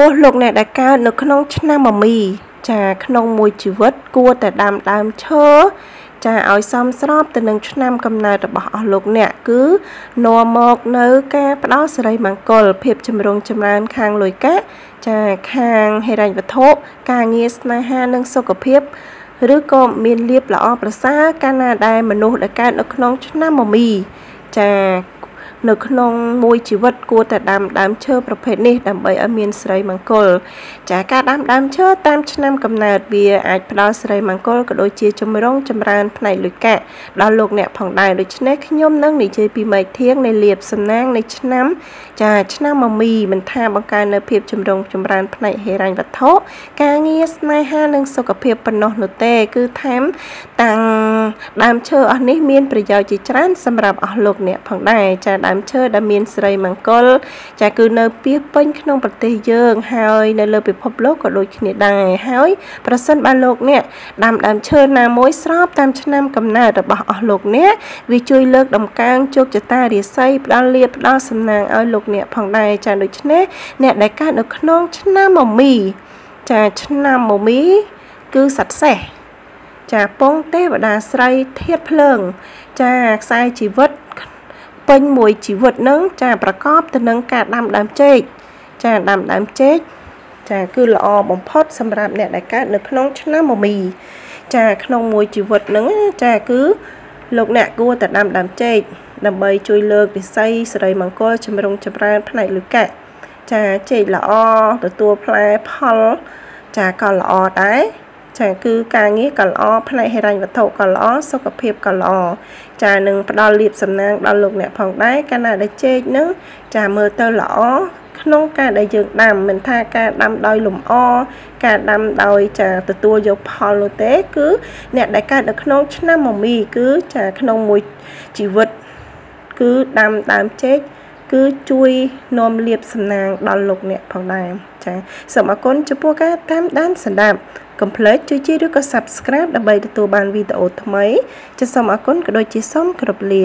ពោះលោកអ្នកដែលកើតនៅក្នុងឆ្នាំមមីចាក្នុងមួយជីវិតគួរតែដាំដើមឈើចាឲ្យសមស្របទៅនឹងឆ្នាំកំណើតរបស់អស់លោកអ្នកគឺនាំមកនៅការផ្ដល់សិរីមង្គលភាពចម្រុងចម្រើនខាងលុយកាក់ចាខាងហិរញ្ញវត្ថុការងារស្នេហានិងសុខភាពឬក៏មានលៀបល្អប្រសើរកាលណាដែលមនុស្សដែលកើតនៅក្នុងឆ្នាំមមីចានៅក្នុងមួយជីវិតគួរតែដាំដើមឈើប្រភេទនេះដើម្បីឲ្យមានសិរីមង្គលចាការដាំដើមឈើតាមឆ្នាំកំណើតវាអាចផ្ដល់សិរីមង្គលក៏ដូចជាចម្រុងចម្រើនផ្នែកលុយកាក់ដល់លោកអ្នកផងដែរដូច្នេះខ្ញុំនឹងនិយាយពីមេធាងនៃលៀបសំណាងនៃឆ្នាំចាឆ្នាំមមីមិនថាបង្កើននៅភាពចម្រុងចម្រើនផ្នែកហិរញ្ញវត្ថុការងារស្នេហានិងសុខភាពប៉ុណ្ណោះនោះទេគឺថែមតាំងដើមឈើអស់នេះមានប្រយោជន៍ជាច្រើនសម្រាប់អស់លោកអ្នកផងដែរចាដើមឈើដែលមានសិរីមង្គលចាគឺនៅពាសពេញក្នុងប្រទេសយើងហើយនៅលើពិភពលោកក៏ដូចគ្នាដែរហើយប្រសិនបើលោកអ្នកដាំដើមឈើណាមួយស្របតាមឆ្នាំកំណើតរបស់អស់លោកអ្នកវាជួយលើកតម្កើងជោគជតារាសីផ្ដល់លាភផ្ដល់សំណាងឲ្យលោកអ្នកផងដែរចាដូច្នេះអ្នកដែលកើតនៅក្នុងឆ្នាំមមីចាឆ្នាំមមីគឺសត្វសេះចាពងទេវតាស្រីធាតុភ្លើងចាខ្សែជីវិតពេញមួយជីវិតនឹងចាប្រកបទៅនឹងការដាំដើមចេកចាដាំដើមចេកចាគឺល្អបំផុតសម្រាប់អ្នកដែលកើតនៅក្នុងឆ្នាំមមីចាក្នុងមួយជីវិតនឹងចាគឺលោកអ្នកគួរតែដាំដើមចេកដើម្បីជួយលើកវិស័យសិរីមង្គលចម្រុងចម្រើនផ្នែកលុយកាក់ចាចេកល្អទទួលផ្លែផលចាក៏ល្អដែរចាគឺការងារក៏ល្អផ្នែកហិរញ្ញវត្ថុក៏ល្អសុខភាពក៏ល្អចានឹងផ្ដល់លាភសំណាងដល់លោកអ្នកផងដែរកាលណាដែលចេកនឹងចាមើលទៅល្អក្នុងការដែលយើងដាំមិនថាការដាំដោយលំអការដាំដោយចាទទួលយកផលនោះទេគឺអ្នកដែលកើតនៅក្នុងឆ្នាំមមីគឺចាក្នុងមួយជីវិតគឺដាំដើមចេកគឺជួយនាំលាភសំណាងដល់លោកអ្នកផងដែរចាសូមអរគុណចំពោះការតាមដានស្ដាប់កុំភ្លេចជួយជីឬក៏ Subscribe ដើម្បីទទួលបានវីដេអូថ្មីចាសូមអរគុណក៏ដូចជាសូមគោរពលា